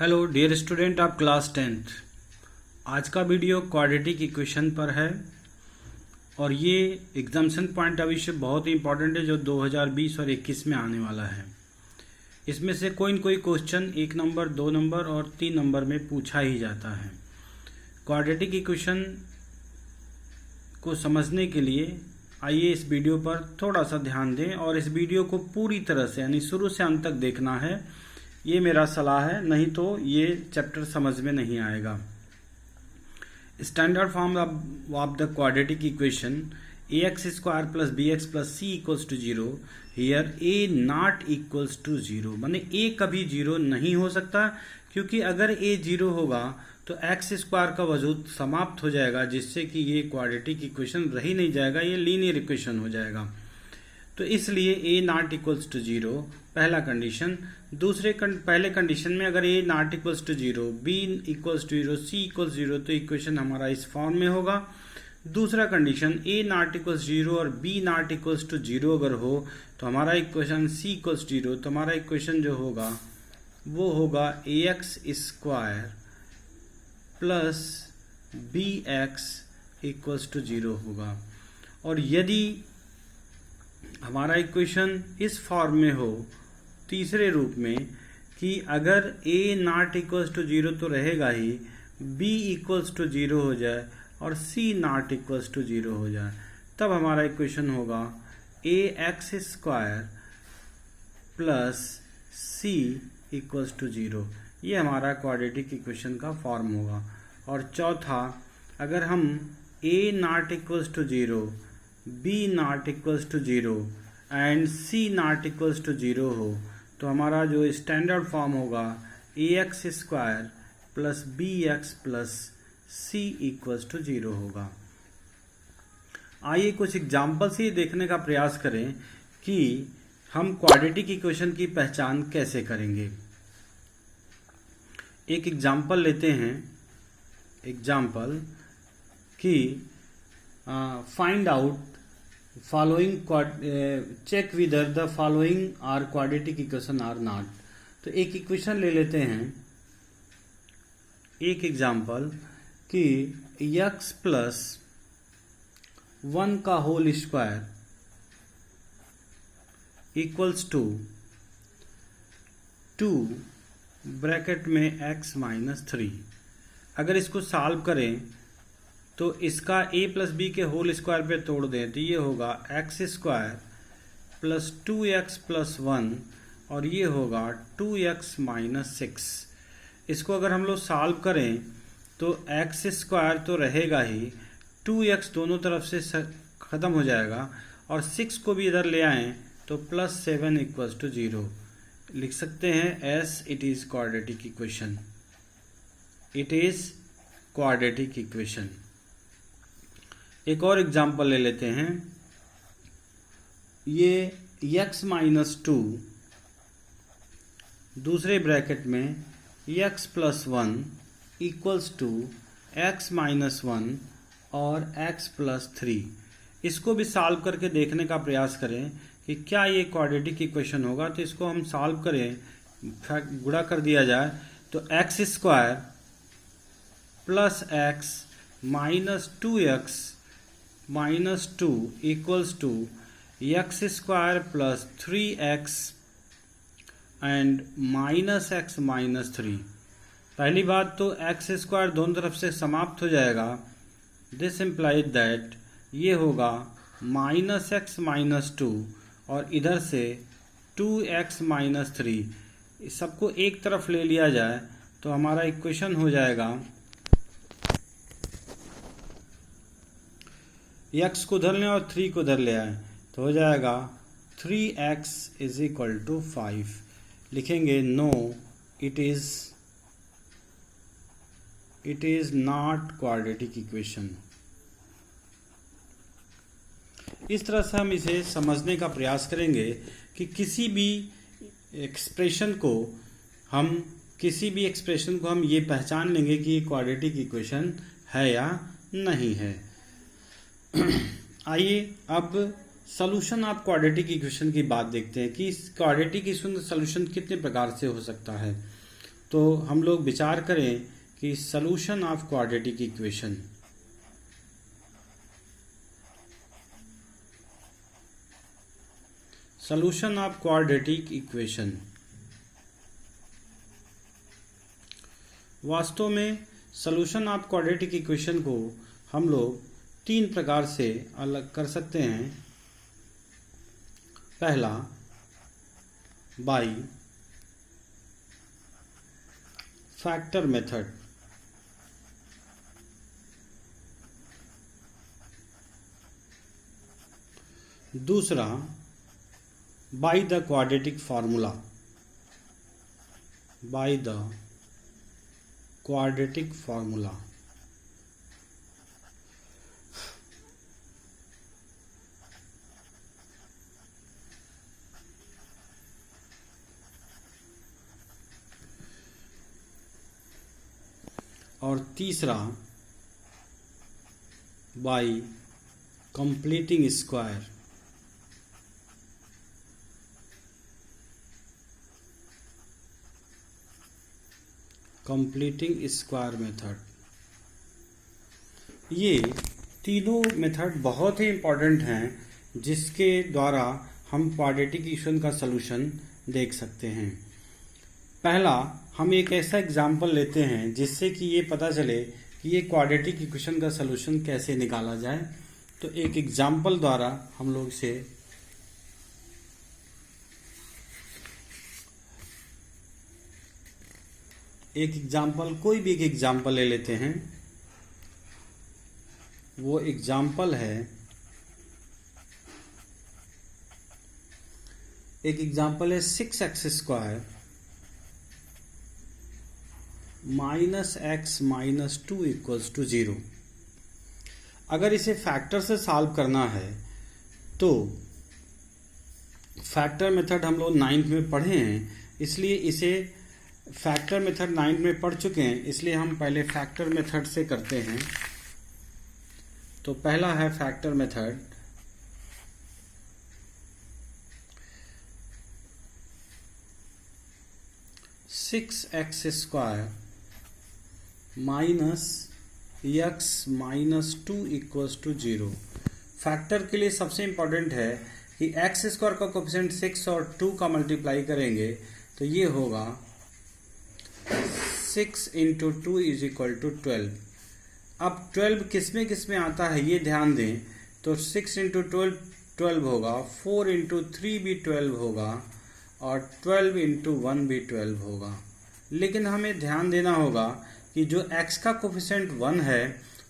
Hello dear student of class 10th। आज का video quadratic equation पर है और ये एग्जामिनेशन पॉइंट ऑफ व्यू से बहुत ही इंपॉर्टेंट है जो 2020 और 21 में आने वाला है। इसमें से कोई न कोई क्वेश्चन 1 नंबर 2 नंबर और 3 नंबर में पूछा ही जाता है। क्वाड्रेटिक इक्वेशन को समझने के लिए आइए इस वीडियो पर थोड़ा सा ध्यान दें और इस वीडियो को पूरी तरह से यानी शुरू से अंत तक देखना है, ये मेरा सलाह है, नहीं तो ये चैप्टर समझ में नहीं आएगा। Standard form of the quadratic equation ax square plus bx plus c equals to 0 here a not equals to 0, माने a कभी 0 नहीं हो सकता, क्योंकि अगर a 0 होगा तो x स्क्वायर का वजूद समाप्त हो जाएगा, जिससे कि ये क्वाड्रेटिक इक्वेशन रह ही नहीं जाएगा, ये लीनियर इक्वेशन हो जाएगा। तो इसलिए a नॉट इक्वल्स टू 0 पहला कंडीशन। पहले कंडीशन में अगर a not equals to 0, b equals to 0, c equals 0 तो इक्वेशन हमारा इस फॉर्म में होगा। दूसरा कंडीशन a नॉट इक्वल्स 0 और b नॉट इक्वल्स टू 0 अगर हो तो हमारा इक्वेशन c इक्वल्स 0, तो हमारा इक्वेशन जो होगा वो होगा ax square plus bx equals to 0 होगा। और यदि हमारा इक्वेशन इस फॉर्म में हो तीसरे रूप में कि अगर a नॉट इक्वल्स टू 0 तो रहेगा ही, b इक्वल्स टू 0 हो जाए और c नॉट इक्वल्स टू 0 हो जाए, तब हमारा इक्वेशन होगा ax square plus c equals to 0। ये हमारा क्वाड्रेटिक इक्वेशन का फॉर्म होगा। और चौथा, अगर हम a not equals to 0, b not equals to 0 and c not equals to 0 हो तो हमारा जो स्टैंडर्ड फॉर्म होगा ax square plus bx plus c equals to 0 होगा। आइए कुछ एग्जाम्पल से देखने का प्रयास करें कि हम क्वाड्रेटिक इक्वेशन की पहचान कैसे करेंगे। एक एग्जाम्पल लेते हैं। एग्जाम्पल कि find out following check whether the following are quadratic equation or not। तो एक इक्वेशन ले लेते हैं, एक एग्जाम्पल कि x प्लस 1 का whole square equals to 2 bracket में x माइनस 3। अगर इसको सॉल्व करें तो इसका a प्लस बी के होल स्क्वायर पे तोड़ दें तो ये होगा x square plus 2x plus 1 और ये होगा 2x माइनस 6। इसको अगर हम लोग सॉल्व करें तो x स्क्वायर तो रहेगा ही, 2x दोनों तरफ से ख़त्म हो जाएगा और 6 को भी इधर ले आएँ तो प्लस 7 इक्वल्स टू 0। लिख सकते हैं S it is quadratic equation. It is quadratic equation. एक और एग्जाम्पल ले लेते हैं। ये x माइनस 2 दूसरे ब्रैकेट में x plus 1 equals to x minus 1 और x प्लस 3। इसको भी सॉल्व करके देखने का प्रयास करें कि क्या ये क्वाड्रेटिक इक्वेशन होगा। तो इसको हम सॉल्व करें, गुणा कर दिया जाए तो x square plus x minus 2x minus 2 equals to x square plus 3x and minus x minus 3। पहली बात तो x स्क्वायर दोनों तरफ से समाप्त हो जाएगा। दिस इम्प्लाइज दैट ये होगा माइनस x माइनस 2 और इधर से 2x माइनस 3। सबको एक तरफ ले लिया जाए तो हमारा इक्वेशन हो जाएगा x को उधर लें और 3 को उधर ले आए तो हो जाएगा 3x इज इक्वल टू 5। लिखेंगे no it is not quadratic equation. इस तरह से हम इसे समझने का प्रयास करेंगे कि किसी भी एक्सप्रेशन को हम ये पहचान लेंगे कि ये क्वाड्रेटिक इक्वेशन है या नहीं है। आइए अब सॉल्यूशन ऑफ क्वाड्रेटिक इक्वेशन की बात देखते हैं कि क्वाड्रेटिक इक्वेशन का सॉल्यूशन कितने प्रकार से हो सकता है। तो हम लोग विचार करें कि solution of quadratic equation, solution of quadratic equation. वास्तव में सॉल्यूशन ऑफ क्वाड्रेटिक इक्वेशन को हम लोग 3 प्रकार से अलग कर सकते हैं। पहला, बाई फैक्टर मेथड। दूसरा, by the quadratic formula, by the quadratic formula. और तीसरा, bye completing square, completing square method. ये तीनों मेथड बहुत ही इम्पोर्टेंट हैं जिसके द्वारा हम क्वाड्रेटिक इक्वेशन का सलूशन देख सकते हैं। पहला, हम एक ऐसा एग्जाम्पल लेते हैं जिससे कि ये पता चले कि ये क्वाड्रेटिक इक्वेशन का सलूशन कैसे निकाला जाए। तो एक एग्जाम्पल द्वारा हम लोग इसे कोई भी एक एग्जाम्पल ले लेते हैं। वो एग्जाम्पल है, एक एग्जाम्पल है 6x² -x - 2 = 0। अगर इसे फैक्टर से सॉल्व करना है तो फैक्टर मेथड हम लोग 9th में पढ़े हैं, इसलिए इसे फैक्टर मेथड 9th में पढ़ चुके हैं, इसलिए हम पहले फैक्टर मेथड से करते हैं। तो पहला है factor method. (6x² - x - 2 = 0। Factor के लिए सबसे इम्पोर्टेंट है कि x² का कोएफिशिएंट 6 और 2 का मल्टीप्लाई करेंगे तो ये होगा 6 × 2 = 12। अब 12 किस में आता है ये ध्यान दें। तो 6 × 12 12 होगा, 4 × 3 भी 12 होगा और 12 × 1 भी 12 होगा। लेकिन हमें ध्यान देना होगा कि जो x का कोएफिशिएंट 1 है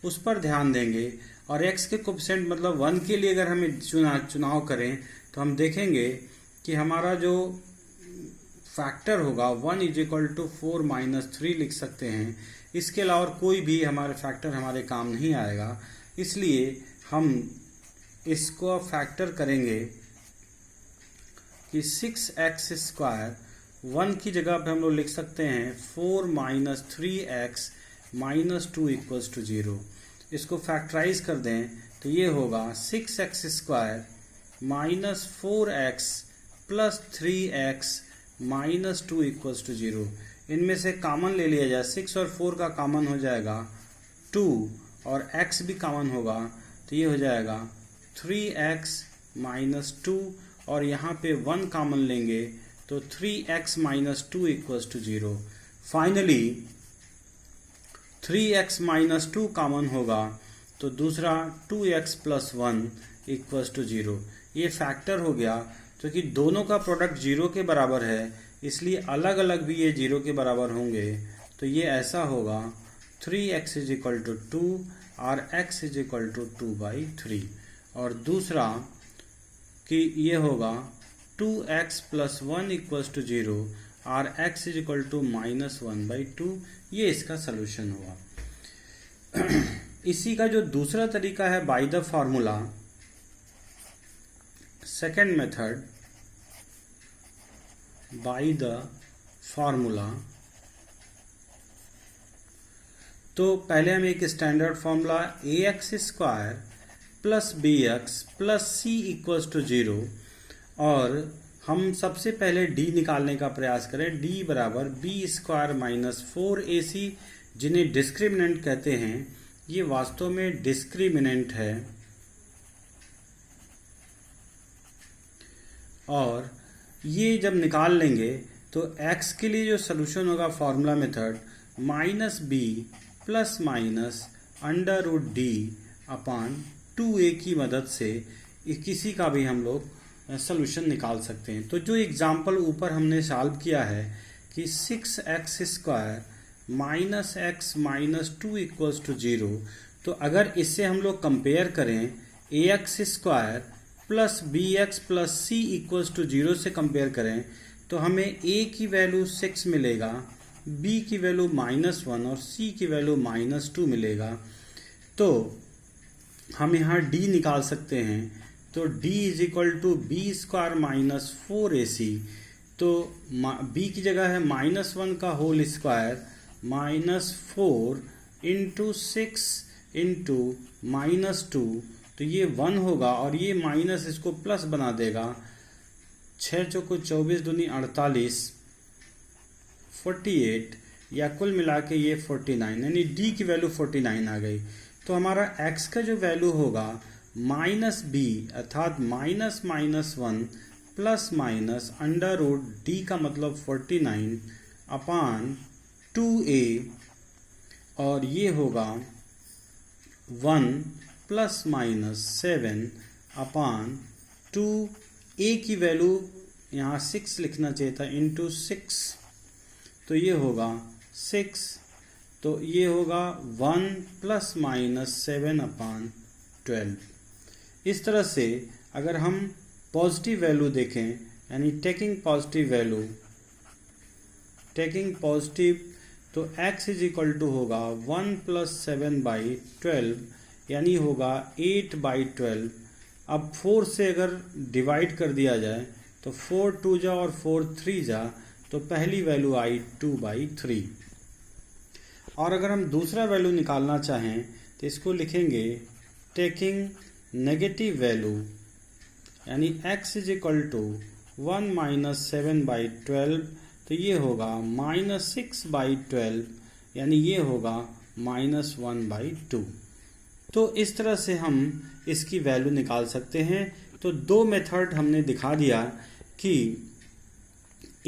उस पर ध्यान देंगे, और x के कोएफिशिएंट मतलब 1 के लिए अगर हमें चुनाव करें तो हम देखेंगे कि हमारा जो फैक्टर होगा 1 = 4 - 3 लिख सकते हैं। इसके अलावा कोई भी हमारे फैक्टर हमारे काम नहीं आएगा, इसलिए हम इसको फैक्टर करेंगे कि 6x², 1 की जगह पे हम लोग लिख सकते हैं 4 - 3x - 2 = 0। इसको फैक्टराइज कर दें तो ये होगा 6x² - 4x + 3x - 2 = 0। इनमें से कॉमन ले लिया जाए, 6 और 4 का कॉमन हो जाएगा 2 और x भी कॉमन होगा तो ये हो जाएगा 3x - 2 और यहाँ पे 1 कॉमन लेंगे तो 3x - 2 = 0। फाइनली 3x - 2 कॉमन होगा तो दूसरा 2x + 1 = 0। ये फैक्टर हो गया, क्योंकि दोनों का प्रोडक्ट 0 के बराबर है इसलिए अलग अलग भी ये 0 के बराबर होंगे। तो ये ऐसा होगा 3x = 2 और x = 2/3। और दूसरा कि ये होगा 2x + 1 = 0 और x = -1/2। ये इसका सलूशन हुआ। इसी का जो दूसरा तरीका है by the formula, second method by the formula. तो पहले हम एक standard formula ax² + bx + c = 0 और हम सबसे पहले d निकालने का प्रयास करें। d बराबर बी स्क्वायर माइनस 4ac, जिन्हें डिस्क्रिमिनेंट कहते हैं। ये वास्तव में डिस्क्रिमिनेंट है और ये जब निकाल लेंगे तो x के लिए जो सोल्यूशन होगा formula method minus B plus minus under root D upon 2a की मदद से किसी का भी हम लोग सोल्यूशन निकाल सकते हैं। तो जो एग्जाम्पल ऊपर हमने सॉल्व किया है कि 6x square minus x minus 2 equals to 0, तो अगर इससे हम लोग कंपेयर करें ax square plus b x plus c equals to 0 से कंपेयर करें तो हमें a की वैल्यू 6 मिलेगा, b की वैल्यू -1 और c की वैल्यू -2 मिलेगा। तो हम यहाँ d निकाल सकते हैं। तो d is equal to b square minus 4ac, तो b की जगह है -1 का whole square minus 4 into 6 into -2, तो ये 1 होगा और ये माइनस इसको प्लस बना देगा। 6 चौको 24 दूनी 48, 48 या कुल मिला के ये 49, यानी d की वैल्यू 49 आ गई। तो हमारा x का जो वैल्यू होगा माइनस बी अर्थात -1 plus minus under root d का मतलब 49 अपान 2a, और ये होगा 1 प्लस माइनस 7 अपान 2a की वैल्यू यहाँ 6 लिखना चाहिए था इंटू 6, तो ये होगा 6, तो ये होगा 1 प्लस माइनस 7 अपान 12। इस तरह से अगर हम पॉजिटिव वैल्यू देखें यानी टेकिंग पॉजिटिव तो x इज इक्वल टू होगा 1 प्लस 7/12 यानी होगा 8/12। अब 4 से अगर डिवाइड कर दिया जाए तो 4 2 जा और 4 3 जा, तो पहली वैल्यू आई 2/3। और अगर हम दूसरा वैल्यू निकालना चाहें तो इसको लिखेंगे टेकिंग नेगेटिव वैल्यू, यानी x is equal to 1 minus 7/12, तो ये होगा -6/12, यानी ये होगा -1/2। तो इस तरह से हम इसकी वैल्यू निकाल सकते हैं। तो दो मेथड हमने दिखा दिया कि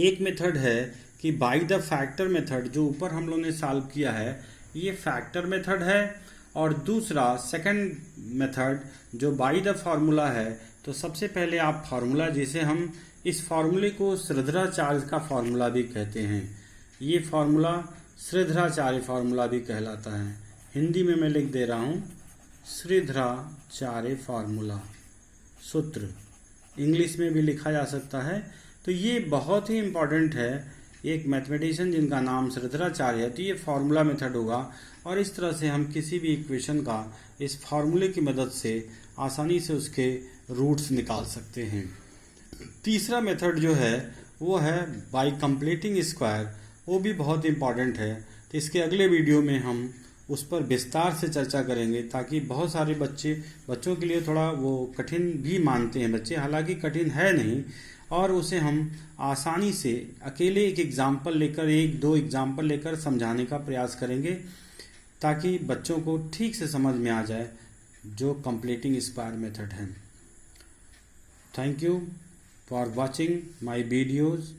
एक मेथड है कि बाय द फैक्टर मेथड, जो ऊपर हम लोग ने सॉल्व किया है ये फैक्टर मेथड है, और दूसरा सेकंड मेथड जो बाय द फार्मूला है। तो सबसे पहले आप फार्मूला, जिसे हम इस फार्मूले को श्रीधराचार्य का फार्मूला भी कहते हैं, ये फार्मूला श्रीधराचार्य फार्मूला भी कहलाता है। हिंदी में मैं लिख दे रहा हूँ श्रीधराचार्य फार्मूला सूत्र, इंग्लिश में भी लिखा जा सकता है। तो ये बहुत ही इम्पॉर्टेंट है। एक मैथमेटिशियन जिनका नाम श्रीधराचार्य है, तो ये फार्मूला मेथड होगा, और इस तरह से हम किसी भी इक्वेशन का इस फार्मूले की मदद से आसानी से उसके रूट्स निकाल सकते हैं। तीसरा मेथड जो है वो है बाय कंप्लीटिंग स्क्वायर, वो भी बहुत इम्पॉर्टेंट है। तो इसके अगले वीडियो में हम उस पर विस्तार से चर्चा करेंगे, ताकि बहुत सारे बच्चों के लिए थोड़ा वो कठिन भी मानते हैं बच्चे, हालांकि कठिन है नहीं, और उसे हम आसानी से अकेले एक एग्जाम्पल लेकर, एक दो एग्जाम्पल लेकर समझाने का प्रयास करेंगे, ताकि बच्चों को ठीक से समझ में आ जाए जो कंप्लीटिंग स्क्वायर मेथड है। Thank you for watching my videos.